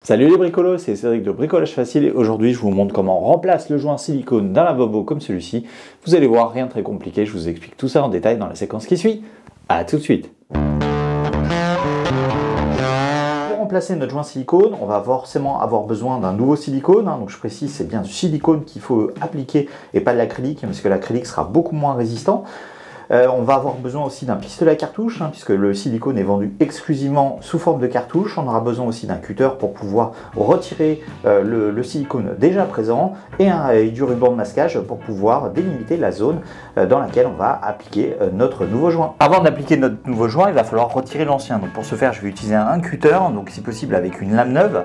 Salut les bricolos, c'est Cédric de Bricolage Facile et aujourd'hui je vous montre comment on remplace le joint silicone d'un lavabo comme celui-ci. Vous allez voir, rien de très compliqué, je vous explique tout ça en détail dans la séquence qui suit. A tout de suite. Pour remplacer notre joint silicone, on va forcément avoir besoin d'un nouveau silicone. Donc je précise, c'est bien du silicone qu'il faut appliquer et pas de l'acrylique, parce que l'acrylique sera beaucoup moins résistant. On va avoir besoin aussi d'un pistolet à cartouche, puisque le silicone est vendu exclusivement sous forme de cartouche. On aura besoin aussi d'un cutter pour pouvoir retirer le silicone déjà présent et du ruban de masquage pour pouvoir délimiter la zone dans laquelle on va appliquer notre nouveau joint. Avant d'appliquer notre nouveau joint, il va falloir retirer l'ancien. Donc pour ce faire, je vais utiliser un cutter, donc si possible avec une lame neuve,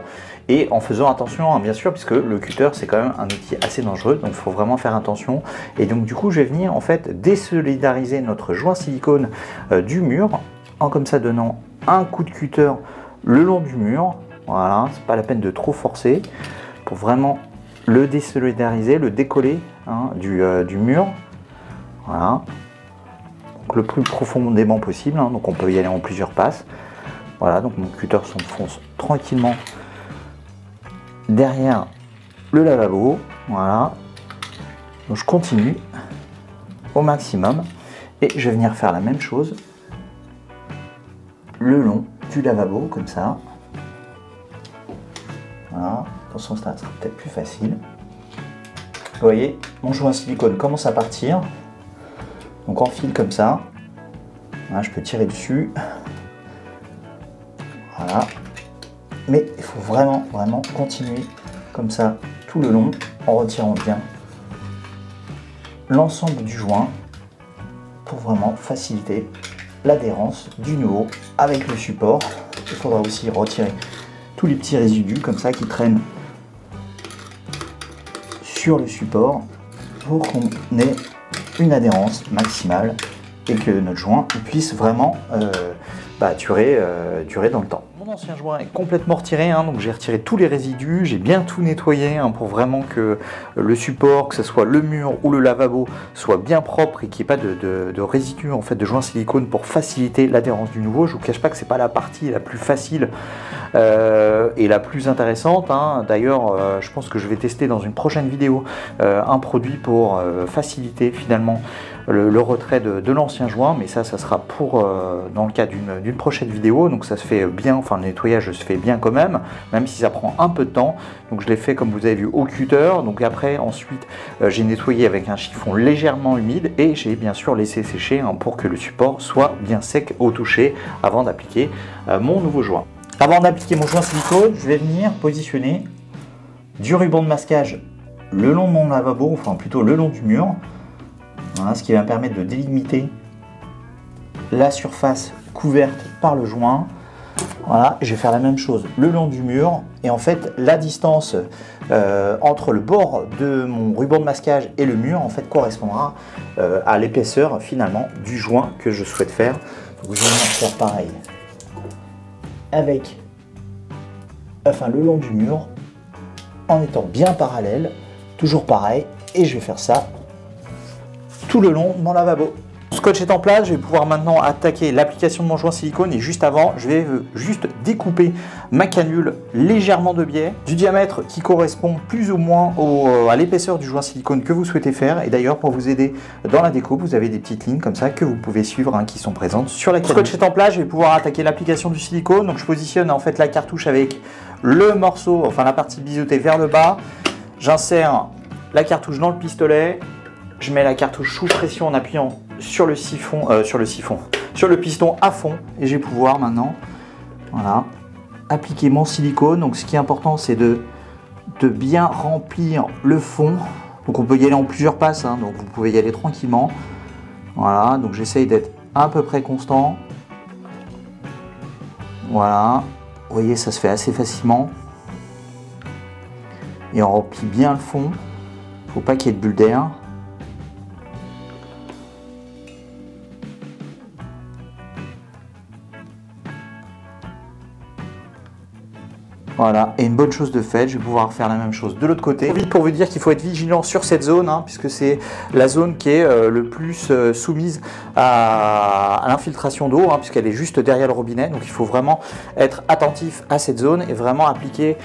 et en faisant attention, bien sûr, puisque le cutter c'est quand même un outil assez dangereux, donc il faut vraiment faire attention. Et donc du coup, je vais venir en fait désolidariser notre joint silicone du mur en comme ça donnant un coup de cutter le long du mur. Voilà, c'est pas la peine de trop forcer pour vraiment le désolidariser, le décoller du mur. Voilà, donc le plus profondément possible, donc on peut y aller en plusieurs passes. Voilà, donc mon cutter s'enfonce tranquillement derrière le lavabo. Voilà, donc je continue au maximum et je vais venir faire la même chose le long du lavabo comme ça. Voilà, attention, ça sera peut-être plus facile. Vous voyez, mon joint silicone commence à partir, donc en fil comme ça. Voilà, je peux tirer dessus. Voilà, mais il faut vraiment continuer comme ça tout le long en retirant bien l'ensemble du joint pour vraiment faciliter l'adhérence du nouveau avec le support. Il faudra aussi retirer tous les petits résidus comme ça qui traînent sur le support pour qu'on ait une adhérence maximale et que notre joint puisse vraiment durer dans le temps. Mon ancien joint est complètement retiré, donc j'ai retiré tous les résidus, j'ai bien tout nettoyé pour vraiment que le support, que ce soit le mur ou le lavabo, soit bien propre et qu'il n'y ait pas de résidus en fait de joint silicone pour faciliter l'adhérence du nouveau. Je ne vous cache pas que c'est pas la partie la plus facile et la plus intéressante. D'ailleurs, je pense que je vais tester dans une prochaine vidéo un produit pour faciliter finalement le retrait de l'ancien joint, mais ça sera pour dans le cas d'une prochaine vidéo. Donc ça se fait bien, enfin le nettoyage se fait bien quand même si ça prend un peu de temps. Donc je l'ai fait comme vous avez vu au cutter. Donc après ensuite j'ai nettoyé avec un chiffon légèrement humide et j'ai bien sûr laissé sécher pour que le support soit bien sec au toucher avant d'appliquer mon nouveau joint. Avant d'appliquer mon joint silicone, je vais venir positionner du ruban de masquage le long de mon lavabo, enfin plutôt le long du mur. Voilà, ce qui va me permettre de délimiter la surface couverte par le joint. Voilà, je vais faire la même chose le long du mur. Et en fait, la distance entre le bord de mon ruban de masquage et le mur, en fait, correspondra à l'épaisseur finalement du joint que je souhaite faire. Donc, je vais faire pareil avec, le long du mur, en étant bien parallèle, toujours pareil. Et je vais faire ça tout le long de mon lavabo. Le scotch est en place, je vais pouvoir maintenant attaquer l'application de mon joint silicone et juste avant, je vais juste découper ma canule légèrement de biais, du diamètre qui correspond plus ou moins à l'épaisseur du joint silicone que vous souhaitez faire. Et d'ailleurs, pour vous aider dans la découpe, vous avez des petites lignes comme ça que vous pouvez suivre qui sont présentes sur la canule. Le scotch est en place, je vais pouvoir attaquer l'application du silicone. Donc je positionne en fait la cartouche avec le morceau, enfin la partie biseautée vers le bas. J'insère la cartouche dans le pistolet. Je mets la cartouche sous pression en appuyant sur le piston à fond et je vais pouvoir maintenant appliquer mon silicone. Donc ce qui est important, c'est de bien remplir le fond. Donc on peut y aller en plusieurs passes, donc vous pouvez y aller tranquillement. Voilà, donc j'essaye d'être à peu près constant. Voilà, vous voyez, ça se fait assez facilement. Et on remplit bien le fond. Il ne faut pas qu'il y ait de bulles d'air. Voilà, et une bonne chose de faite, je vais pouvoir faire la même chose de l'autre côté. Vite pour vous dire qu'il faut être vigilant sur cette zone, hein, puisque c'est la zone qui est le plus soumise à l'infiltration d'eau, hein, puisqu'elle est juste derrière le robinet. Donc il faut vraiment être attentif à cette zone et vraiment appliquer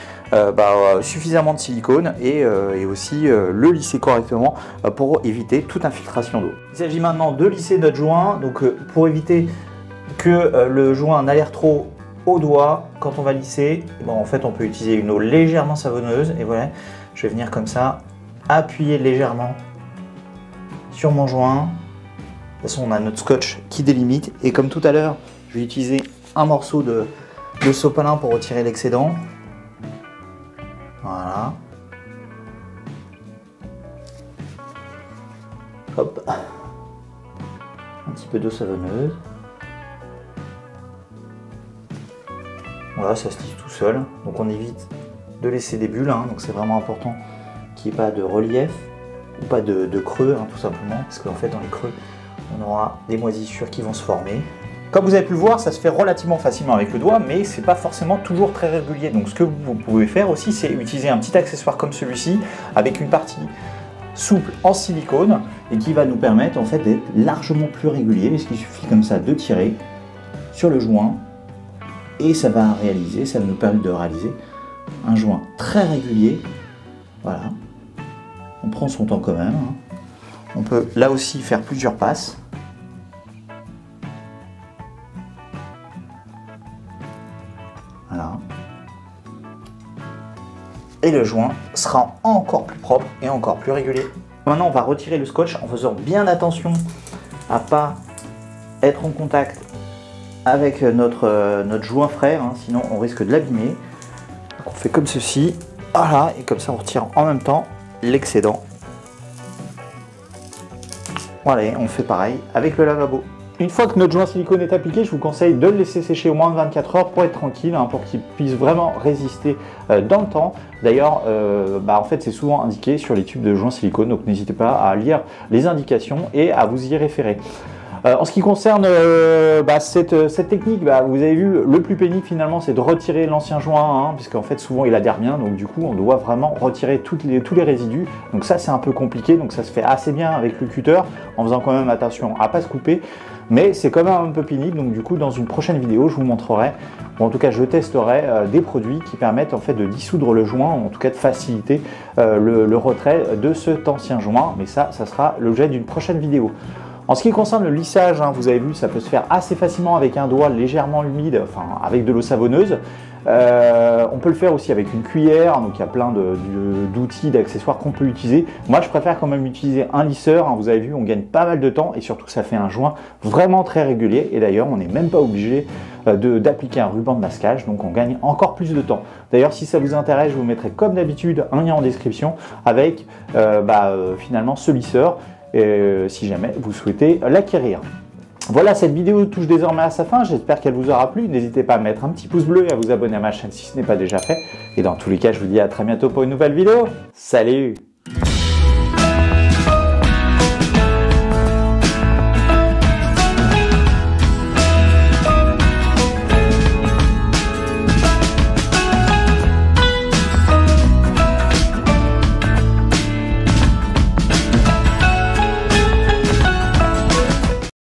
suffisamment de silicone et aussi le lisser correctement pour éviter toute infiltration d'eau. Il s'agit maintenant de lisser notre joint, donc pour éviter que le joint n'adhère trop au doigt quand on va lisser. Bon, en fait on peut utiliser une eau légèrement savonneuse et voilà, je vais venir comme ça appuyer légèrement sur mon joint. De toute façon on a notre scotch qui délimite et comme tout à l'heure je vais utiliser un morceau de sopalin pour retirer l'excédent. Voilà, hop, un petit peu d'eau savonneuse. Voilà, ça se lisse tout seul, donc on évite de laisser des bulles, hein, donc c'est vraiment important qu'il n'y ait pas de relief ou pas de creux, hein, tout simplement, parce qu'en fait dans les creux on aura des moisissures qui vont se former. Comme vous avez pu le voir, ça se fait relativement facilement avec le doigt, mais c'est pas forcément toujours très régulier. Donc ce que vous pouvez faire aussi, c'est utiliser un petit accessoire comme celui-ci, avec une partie souple en silicone, et qui va nous permettre en fait d'être largement plus régulier, puisqu'il suffit comme ça de tirer sur le joint. Et ça va nous permettre de réaliser un joint très régulier. Voilà. On prend son temps quand même. Hein. On peut là aussi faire plusieurs passes. Voilà. Et le joint sera encore plus propre et encore plus régulier. Maintenant, on va retirer le scotch en faisant bien attention à ne pas être en contact avec notre joint frais, hein, sinon on risque de l'abîmer. On fait comme ceci, voilà, et comme ça on retire en même temps l'excédent. Voilà, et on fait pareil avec le lavabo. Une fois que notre joint silicone est appliqué, je vous conseille de le laisser sécher au moins de 24 heures pour être tranquille, hein, pour qu'il puisse vraiment résister dans le temps. D'ailleurs, en fait, c'est souvent indiqué sur les tubes de joint silicone, donc n'hésitez pas à lire les indications et à vous y référer. En ce qui concerne cette technique, vous avez vu, le plus pénible finalement c'est de retirer l'ancien joint, hein, puisqu'en fait souvent il adhère bien, donc du coup on doit vraiment retirer tous les résidus. Donc ça c'est un peu compliqué, donc ça se fait assez bien avec le cutter, en faisant quand même attention à ne pas se couper, mais c'est quand même un peu pénible. Donc du coup dans une prochaine vidéo je vous montrerai, ou en tout cas je testerai des produits qui permettent en fait de dissoudre le joint, ou en tout cas de faciliter le retrait de cet ancien joint, mais ça sera l'objet d'une prochaine vidéo. En ce qui concerne le lissage, hein, vous avez vu, ça peut se faire assez facilement avec un doigt légèrement humide, enfin avec de l'eau savonneuse. On peut le faire aussi avec une cuillère, donc il y a plein d'outils, d'accessoires qu'on peut utiliser. Moi je préfère quand même utiliser un lisseur, hein, vous avez vu, on gagne pas mal de temps et surtout ça fait un joint vraiment très régulier. Et d'ailleurs on n'est même pas obligé d'appliquer un ruban de masquage, donc on gagne encore plus de temps. D'ailleurs si ça vous intéresse, je vous mettrai comme d'habitude un lien en description avec finalement ce lisseur. Si jamais vous souhaitez l'acquérir. Voilà, cette vidéo touche désormais à sa fin, j'espère qu'elle vous aura plu. N'hésitez pas à mettre un petit pouce bleu et à vous abonner à ma chaîne si ce n'est pas déjà fait. Et dans tous les cas, je vous dis à très bientôt pour une nouvelle vidéo. Salut!